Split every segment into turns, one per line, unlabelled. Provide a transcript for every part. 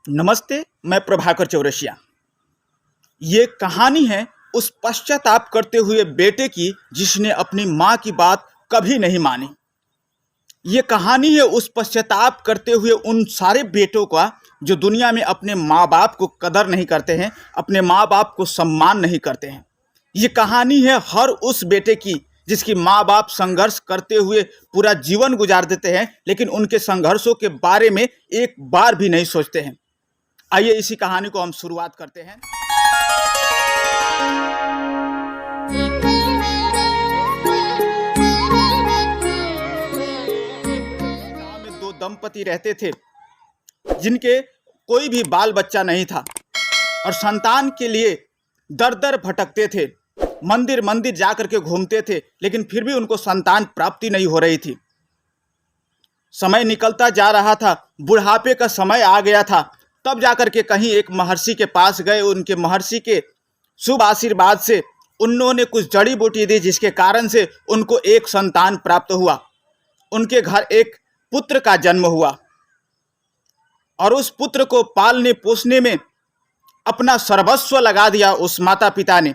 नमस्ते। मैं प्रभाकर चौरसिया। ये कहानी है उस पश्चाताप करते हुए बेटे की जिसने अपनी माँ की बात कभी नहीं मानी। ये कहानी है उस पश्चाताप करते हुए उन सारे बेटों का जो दुनिया में अपने माँ बाप को कदर नहीं करते हैं, अपने माँ बाप को सम्मान नहीं करते हैं। ये कहानी है हर उस बेटे की जिसकी माँ बाप संघर्ष करते हुए पूरा जीवन गुजार देते हैं, लेकिन उनके संघर्षों के बारे में एक बार भी नहीं सोचते हैं। आइए इसी कहानी को हम शुरुआत करते हैं। गांव में दो दंपति रहते थे जिनके कोई भी बाल बच्चा नहीं था और संतान के लिए दर दर भटकते थे। मंदिर मंदिर जाकर के घूमते थे, लेकिन फिर भी उनको संतान प्राप्ति नहीं हो रही थी। समय निकलता जा रहा था, बुढ़ापे का समय आ गया था। तब जाकर के कहीं एक महर्षि के पास गए। उनके महर्षि के शुभ आशीर्वाद से उन्होंने कुछ जड़ी बूटी दी, जिसके कारण से उनको एक संतान प्राप्त हुआ। उनके घर एक पुत्र का जन्म हुआ और उस पुत्र को पालने पोसने में अपना सर्वस्व लगा दिया उस माता पिता ने।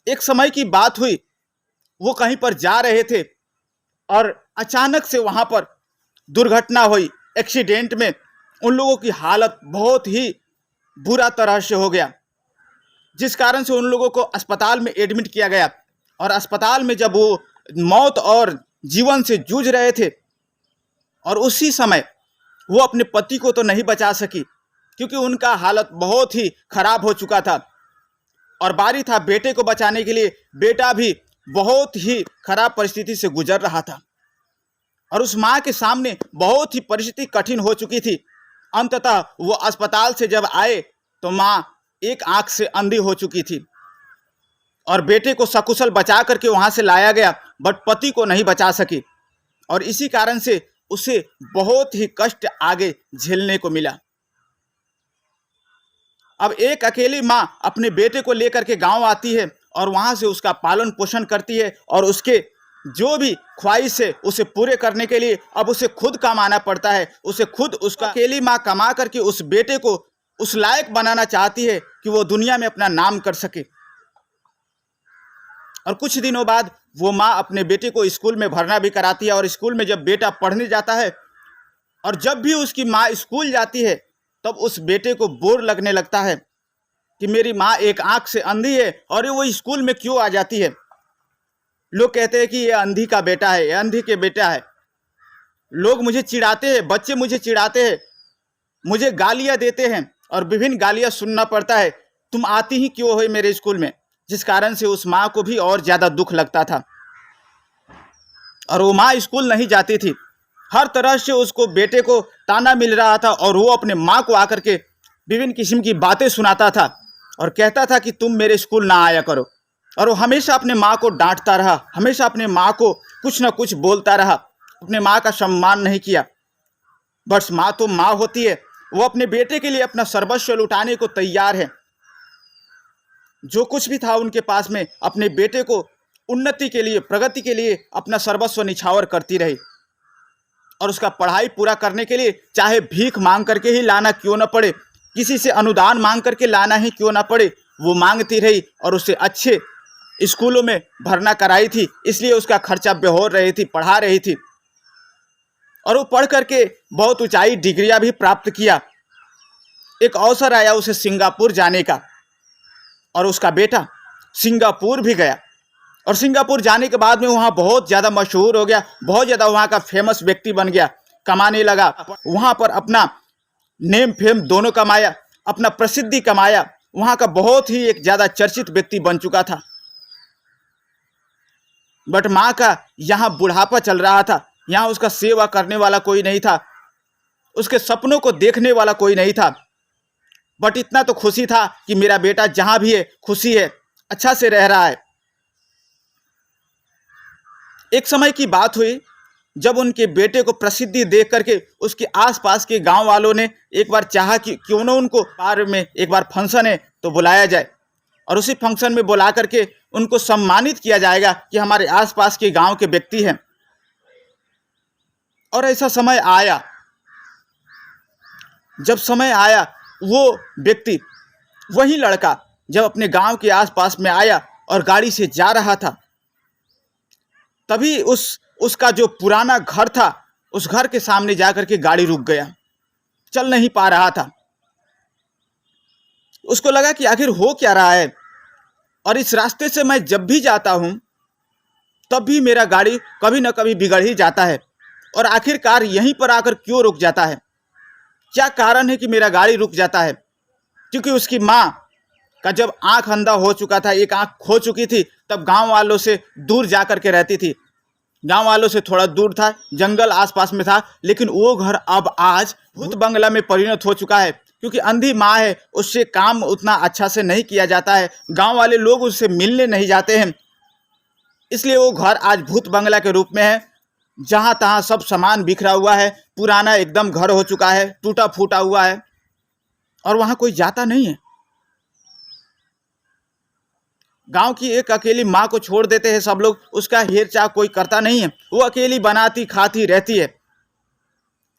एक समय की बात हुई, वो कहीं पर जा रहे थे और अचानक से वहां पर दुर्घटना हुई। एक्सीडेंट में उन लोगों की हालत बहुत ही बुरा तरह से हो गया, जिस कारण से उन लोगों को अस्पताल में एडमिट किया गया। और अस्पताल में जब वो मौत और जीवन से जूझ रहे थे, और उसी समय वो अपने पति को तो नहीं बचा सकी क्योंकि उनका हालत बहुत ही खराब हो चुका था, और बारी था बेटे को बचाने के लिए। बेटा भी बहुत ही खराब परिस्थिति से गुजर रहा था और उस माँ के सामने बहुत ही परिस्थिति कठिन हो चुकी थी। अंततः वो अस्पताल से जब आए तो माँ एक आंख से अंधी हो चुकी थी और बेटे को सकुशल बचा करके वहां से लाया गया, बट पति को नहीं बचा सकी और इसी कारण से उसे बहुत ही कष्ट आगे झेलने को मिला। अब एक अकेली माँ अपने बेटे को लेकर के गांव आती है और वहां से उसका पालन पोषण करती है, और उसके जो भी ख्वाहिश है उसे पूरे करने के लिए अब उसे खुद कमाना पड़ता है। उसे खुद उसका अकेली माँ कमा करके उस बेटे को उस लायक बनाना चाहती है कि वो दुनिया में अपना नाम कर सके। और कुछ दिनों बाद वो माँ अपने बेटे को स्कूल में भर्ना भी कराती है, और स्कूल में जब बेटा पढ़ने जाता है और जब भी उसकी माँ स्कूल जाती है तब उस बेटे को बोर लगने लगता है कि मेरी माँ एक आंख से अंधी है और वो स्कूल में क्यों आ जाती है। लोग कहते हैं कि ये अंधी का बेटा है, ये अंधी के बेटा है। लोग मुझे चिढ़ाते हैं, बच्चे मुझे चिढ़ाते हैं, मुझे गालियां देते हैं और विभिन्न गालियां सुनना पड़ता है। तुम आती ही क्यों हो मेरे स्कूल में, जिस कारण से उस माँ को भी और ज्यादा दुख लगता था और वो माँ स्कूल नहीं जाती थी। हर तरह से उसको बेटे को ताना मिल रहा था और वो अपने माँ को आकर के विभिन्न किस्म की बातें सुनाता था और कहता था कि तुम मेरे स्कूल ना आया करो। और वो हमेशा अपने माँ को डांटता रहा, हमेशा अपने माँ को कुछ ना कुछ बोलता रहा, अपने माँ का सम्मान नहीं किया। बस माँ तो माँ होती है, वो अपने बेटे के लिए अपना सर्वस्व लुटाने को तैयार है। जो कुछ भी था उनके पास में अपने बेटे को उन्नति के लिए, प्रगति के लिए अपना सर्वस्व निछावर करती रही, और उसका पढ़ाई पूरा करने के लिए चाहे भीख मांग करके ही लाना क्यों न पड़े, किसी से अनुदान मांग करके लाना ही क्यों ना पड़े, वो मांगती रही और उसे अच्छे स्कूलों में भर्ना कराई थी। इसलिए उसका खर्चा बेहोर रही थी, पढ़ा रही थी, और वो पढ़ करके बहुत ऊंचाई डिग्रियां भी प्राप्त किया। एक अवसर आया उसे सिंगापुर जाने का, और उसका बेटा सिंगापुर भी गया, और सिंगापुर जाने के बाद में वहाँ बहुत ज़्यादा मशहूर हो गया, बहुत ज़्यादा वहाँ का फेमस व्यक्ति बन गया, कमाने लगा। वहाँ पर अपना नेम फेम दोनों कमाया, अपना प्रसिद्धि कमाया, वहाँ का बहुत ही एक ज़्यादा चर्चित व्यक्ति बन चुका था। बट माँ का यहाँ बुढ़ापा चल रहा था, यहाँ उसका सेवा करने वाला कोई नहीं था, उसके सपनों को देखने वाला कोई नहीं था। बट इतना तो खुशी था कि मेरा बेटा जहाँ भी है खुशी है, अच्छा से रह रहा है। एक समय की बात हुई जब उनके बेटे को प्रसिद्धि देख करके उसके आसपास के गांव वालों ने एक बार चाहा कि क्यों न उनको बार में एक बार फंक्शन है तो बुलाया जाए, और उसी फंक्शन में बुला करके उनको सम्मानित किया जाएगा कि हमारे आसपास के गांव के व्यक्ति हैं। और ऐसा समय आया, जब समय आया वो व्यक्ति, वही लड़का जब अपने गांव के आसपास में आया और गाड़ी से जा रहा था, तभी उसका जो पुराना घर था, उस घर के सामने जाकर के गाड़ी रुक गया, चल नहीं पा रहा था। उसको लगा कि आखिर हो क्या रहा है, और इस रास्ते से मैं जब भी जाता हूं तब भी मेरा गाड़ी कभी ना कभी बिगड़ ही जाता है, और आखिरकार यहीं पर आकर क्यों रुक जाता है? क्या कारण है कि मेरा गाड़ी रुक जाता है? क्योंकि उसकी माँ का जब आंख अंधा हो चुका था, एक आंख खो चुकी थी, तब गांव वालों से दूर जा करके रहती थी। गांव वालों से थोड़ा दूर था, जंगल आसपास में था, लेकिन वो घर अब आज भूत बंगला में परिणत हो चुका है, क्योंकि अंधी माँ है, उससे काम उतना अच्छा से नहीं किया जाता है, गांव वाले लोग उससे मिलने नहीं जाते हैं, इसलिए वो घर आज भूत बंगला के रूप में है। जहां तहां सब सामान बिखरा हुआ है, पुराना एकदम घर हो चुका है, टूटा फूटा हुआ है, और वहां कोई जाता नहीं है। गांव की एक अकेली माँ को छोड़ देते हैं सब लोग, उसका हेर चाह कोई करता नहीं है, वो अकेली बनाती खाती रहती है।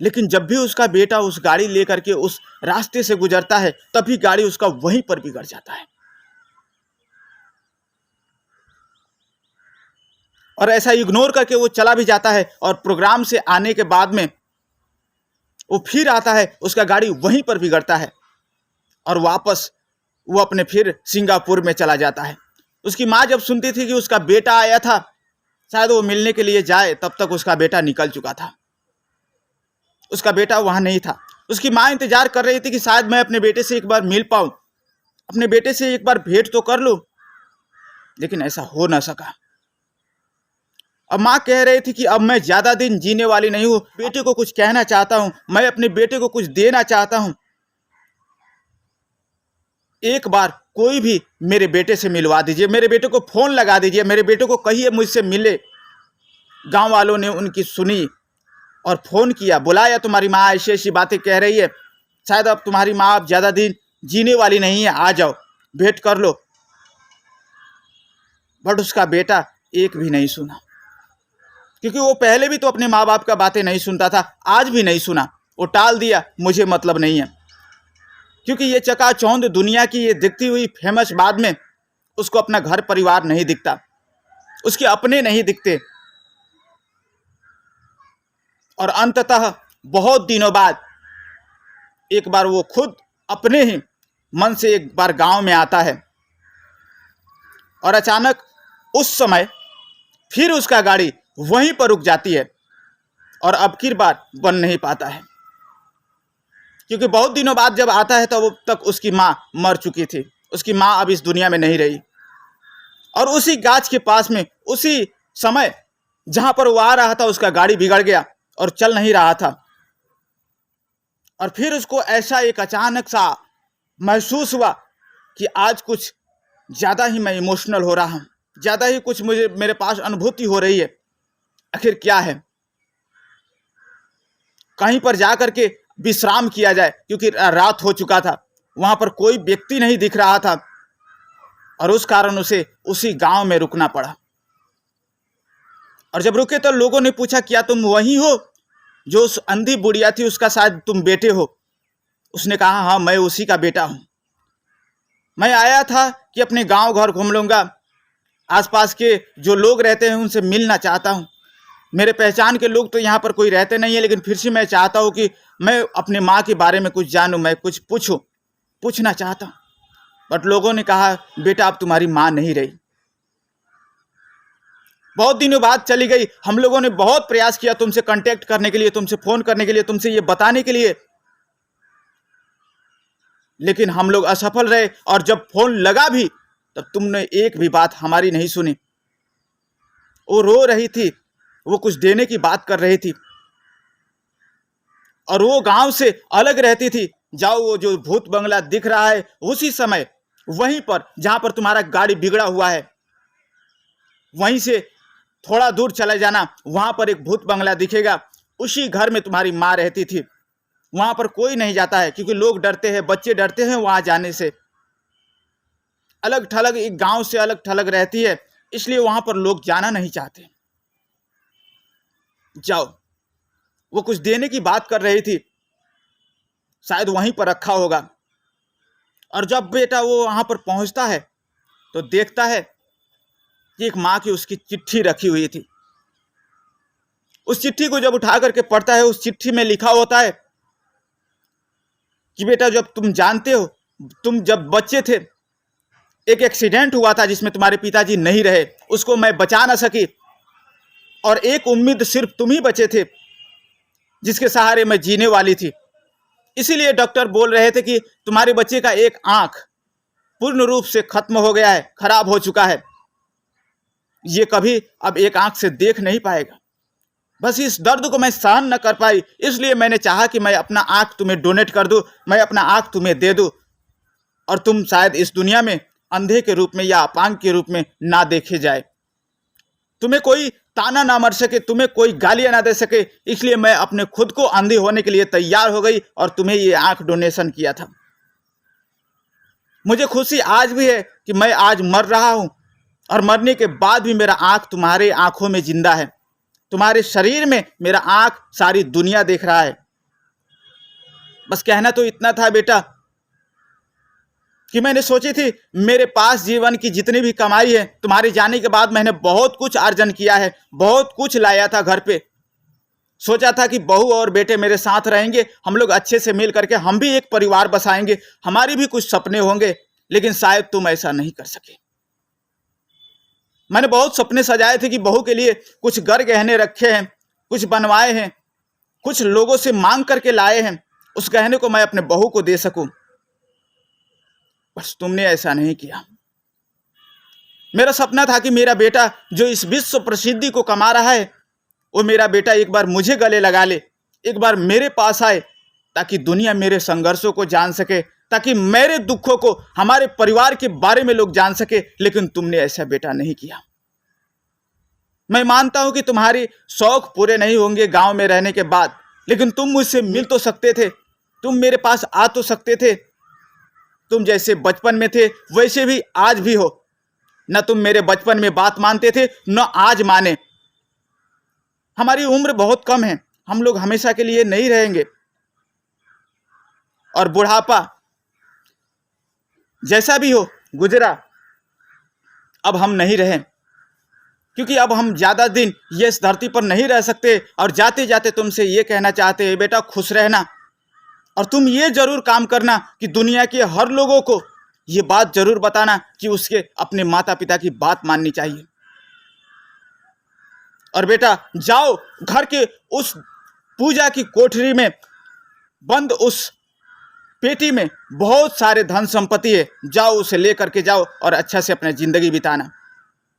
लेकिन जब भी उसका बेटा उस गाड़ी लेकर के उस रास्ते से गुजरता है, तभी गाड़ी उसका वहीं पर बिगड़ जाता है। और ऐसा इग्नोर करके वो चला भी जाता है, और प्रोग्राम से आने के बाद में वो फिर आता है, उसका गाड़ी वहीं पर बिगड़ता है, और वापस वो अपने फिर सिंगापुर में चला जाता है। उसकी माँ जब सुनती थी कि उसका बेटा आया था, शायद वो मिलने के लिए जाए, तब तक उसका बेटा निकल चुका था, उसका बेटा वहां नहीं था। उसकी माँ इंतजार कर रही थी कि शायद मैं अपने बेटे से एक बार मिल पाऊं, अपने बेटे से एक बार भेंट तो कर लूं, लेकिन ऐसा हो ना सका। अब माँ कह रही थी कि अब मैं ज्यादा दिन जीने वाली नहीं हूं, बेटे को कुछ कहना चाहता हूं, मैं अपने बेटे को कुछ देना चाहता हूं, एक बार कोई भी मेरे बेटे से मिलवा दीजिए, मेरे बेटे को फोन लगा दीजिए, मेरे बेटे को कहिए मुझसे मिले। गांव वालों ने उनकी सुनी और फोन किया, बुलाया, तुम्हारी माँ ऐसी ऐसी बातें कह रही है, शायद अब तुम्हारी माँ अब ज्यादा दिन जीने वाली नहीं है, आ जाओ भेंट कर लो। बट उसका बेटा एक भी नहीं सुना, क्योंकि वो पहले भी तो अपने माँ बाप का बातें नहीं सुनता था, आज भी नहीं सुना, वो टाल दिया, मुझे मतलब नहीं है। क्योंकि ये चकाचौंध दुनिया की ये दिखती हुई फेमस बाद में उसको अपना घर परिवार नहीं दिखता, उसके अपने नहीं दिखते, और अंततः बहुत दिनों बाद एक बार वो खुद अपने ही मन से एक बार गांव में आता है, और अचानक उस समय फिर उसका गाड़ी वहीं पर रुक जाती है, और अब की बार बन नहीं पाता है, क्योंकि बहुत दिनों बाद जब आता है तो अब तक उसकी माँ मर चुकी थी, उसकी माँ अब इस दुनिया में नहीं रही। और उसी गाछ के पास में उसी समय जहां पर वो आ रहा था, उसका गाड़ी बिगड़ गया और चल नहीं रहा था, और फिर उसको ऐसा एक अचानक सा महसूस हुआ कि आज कुछ ज्यादा ही मैं इमोशनल हो रहा हूं, ज्यादा ही कुछ मुझे मेरे पास अनुभूति हो रही है, आखिर क्या है? कहीं पर जाकर के विश्राम किया जाए, क्योंकि रात हो चुका था, वहां पर कोई व्यक्ति नहीं दिख रहा था, और उस कारण उसे उसी गांव में रुकना पड़ा। और जब रुके तो लोगों ने पूछा, क्या तुम वही हो जो उस अंधी बुढ़िया थी, उसका शायद तुम बेटे हो? उसने कहा, हाँ मैं उसी का बेटा हूं, मैं आया था कि अपने गांव घर घूम लूंगा, आसपास के जो लोग रहते हैं उनसे मिलना चाहता हूं, मेरे पहचान के लोग तो यहाँ पर कोई रहते नहीं है, लेकिन फिर से मैं चाहता हूँ कि मैं अपने माँ के बारे में कुछ जानूं, मैं कुछ पूछना चाहता हूँ। बट लोगों ने कहा, बेटा अब तुम्हारी माँ नहीं रही, बहुत दिनों बाद चली गई, हम लोगों ने बहुत प्रयास किया तुमसे कांटेक्ट करने के लिए, तुमसे फोन करने के लिए, तुमसे ये बताने के लिए, लेकिन हम लोग असफल रहे, और जब फोन लगा भी तब तुमने एक भी बात हमारी नहीं सुनी। वो रो रही थी, वो कुछ देने की बात कर रही थी, और वो गांव से अलग रहती थी। जाओ, वो जो भूत बंगला दिख रहा है, उसी समय वहीं पर जहां पर तुम्हारा गाड़ी बिगड़ा हुआ है, वहीं से थोड़ा दूर चले जाना, वहां पर एक भूत बंगला दिखेगा, उसी घर में तुम्हारी माँ रहती थी। वहां पर कोई नहीं जाता है, क्योंकि लोग डरते हैं, बच्चे डरते हैं वहां जाने से, अलग थलग, एक गांव से अलग थलग रहती है, इसलिए वहां पर लोग जाना नहीं चाहते। जाओ, वो कुछ देने की बात कर रही थी, शायद वहीं पर रखा होगा, और जब बेटा वो वहाँ पर पहुँचता है तो देखता है कि एक माँ की उसकी चिट्ठी रखी हुई थी। उस चिट्ठी को जब उठा करके पढ़ता है, उस चिट्ठी में लिखा होता है कि बेटा, जब तुम जानते हो, तुम जब बच्चे थे एक एक्सीडेंट हुआ था जिसमें तुम्हारे पिताजी नहीं रहे, उसको मैं बचा ना सकी और एक उम्मीद सिर्फ तुम ही बचे थे जिसके सहारे मैं जीने वाली थी। इसीलिए डॉक्टर बोल रहे थे कि तुम्हारे बच्चे का एक आंख पूर्ण रूप से खत्म हो गया है, खराब हो चुका है, ये कभी अब एक आंख से देख नहीं पाएगा। बस इस दर्द को मैं सहन न कर पाई, इसलिए मैंने चाहा कि मैं अपना आंख तुम्हें डोनेट कर दूं, मैं अपना आंख तुम्हें दे दूं और तुम शायद इस दुनिया में अंधे के रूप में या अपांग के रूप में ना देखे जाए, तुम्हें कोई ताना ना मर सके, तुम्हें कोई गालियां ना दे सके, इसलिए मैं अपने खुद को अंधी होने के लिए तैयार हो गई और तुम्हें ये आंख डोनेशन किया था। मुझे खुशी आज भी है कि मैं आज मर रहा हूं और मरने के बाद भी मेरा आंख तुम्हारे आंखों में जिंदा है, तुम्हारे शरीर में मेरा आंख सारी दुनिया देख रहा है। बस कहना तो इतना था बेटा कि मैंने सोची थी मेरे पास जीवन की जितनी भी कमाई है, तुम्हारे जाने के बाद मैंने बहुत कुछ अर्जन किया है, बहुत कुछ लाया था घर पे। सोचा था कि बहू और बेटे मेरे साथ रहेंगे, हम लोग अच्छे से मिल करके हम भी एक परिवार बसाएंगे, हमारी भी कुछ सपने होंगे, लेकिन शायद तुम ऐसा नहीं कर सके। मैंने बहुत सपने सजाए थे कि बहू के लिए कुछ गर गहने रखे हैं, कुछ बनवाए हैं, कुछ लोगों से मांग करके लाए हैं, उस गहने को मैं अपने बहू को दे सकूं। बस तुमने ऐसा नहीं किया। मेरा सपना था कि मेरा बेटा जो इस विश्व प्रसिद्धि को कमा रहा है, वो मेरा बेटा एक बार मुझे गले लगा ले, एक बार मेरे पास आए, ताकि दुनिया मेरे संघर्षों को जान सके, ताकि मेरे दुखों को, हमारे परिवार के बारे में लोग जान सके। लेकिन तुमने ऐसा बेटा नहीं किया। मैं मानता हूं कि तुम्हारी शौक पूरे नहीं होंगे गांव में रहने के बाद, लेकिन तुम मुझसे मिल तो सकते थे, तुम मेरे पास आ तो सकते थे। तुम जैसे बचपन में थे वैसे भी आज भी हो। न तुम मेरे बचपन में बात मानते थे, न आज माने। हमारी उम्र बहुत कम है, हम लोग हमेशा के लिए नहीं रहेंगे और बुढ़ापा जैसा भी हो गुजरा, अब हम नहीं रहे, क्योंकि अब हम ज्यादा दिन ये इस धरती पर नहीं रह सकते। और जाते जाते तुमसे ये कहना चाहते हैं बेटा, खुश रहना, और तुम ये जरूर काम करना कि दुनिया के हर लोगों को ये बात जरूर बताना कि उसके अपने माता पिता की बात माननी चाहिए। और बेटा जाओ, घर के उस पूजा की कोठरी में बंद उस पेटी में बहुत सारे धन संपत्ति है, जाओ उसे लेकर के जाओ और अच्छा से अपनी जिंदगी बिताना।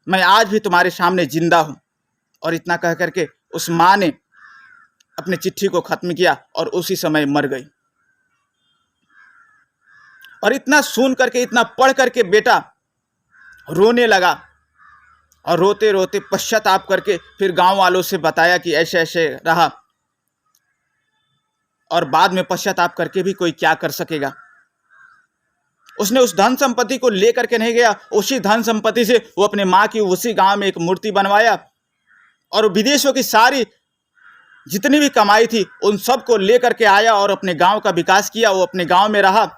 मैं आज भी तुम्हारे सामने जिंदा हूं। और इतना कह करके उस माँ ने अपनी चिट्ठी को खत्म किया और उसी समय मर गई। और इतना सुन करके, इतना पढ़ करके बेटा रोने लगा और रोते रोते पश्चाताप करके फिर गांव वालों से बताया कि ऐसे ऐसे रहा। और बाद में पश्चाताप करके भी कोई क्या कर सकेगा। उसने उस धन संपत्ति को लेकर के नहीं गया, उसी धन संपत्ति से वो अपने माँ की उसी गांव में एक मूर्ति बनवाया और विदेशों की सारी जितनी भी कमाई थी उन सबको लेकर के आया और अपने गांव का विकास किया। वो अपने गांव में रहा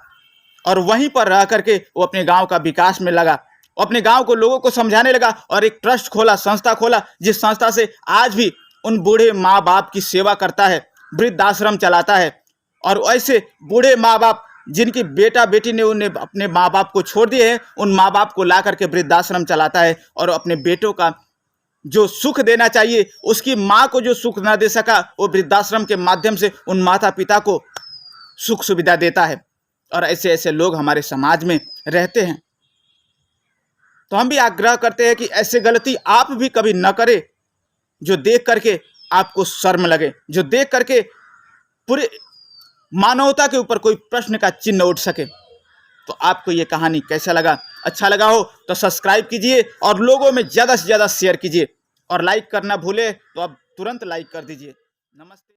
और वहीं पर रह करके वो अपने गांव का विकास में लगा, अपने गांव को लोगों को समझाने लगा और एक ट्रस्ट खोला, संस्था खोला, जिस संस्था से आज भी उन बूढ़े माँ बाप की सेवा करता है, वृद्धाश्रम चलाता है। और ऐसे बूढ़े माँ बाप जिनकी बेटा बेटी ने उन्हें अपने माँ बाप को छोड़ दिए हैं, उन माँ बाप को ला करके वृद्धाश्रम चलाता है और अपने बेटों का जो सुख देना चाहिए, उसकी माँ को जो सुख न दे सका, वो वृद्धाश्रम के माध्यम से उन माता पिता को सुख सुविधा देता है। और ऐसे ऐसे लोग हमारे समाज में रहते हैं। तो हम भी आग्रह करते हैं कि ऐसे गलती आप भी कभी न करें, जो देख करके आपको शर्म लगे, जो देख करके पूरे मानवता के ऊपर कोई प्रश्न का चिन्ह उठ सके। तो आपको ये कहानी कैसा लगा? अच्छा लगा हो तो सब्सक्राइब कीजिए और लोगों में ज़्यादा से ज़्यादा शेयर कीजिए और लाइक करना भूले तो आप तुरंत लाइक कर दीजिए। नमस्ते।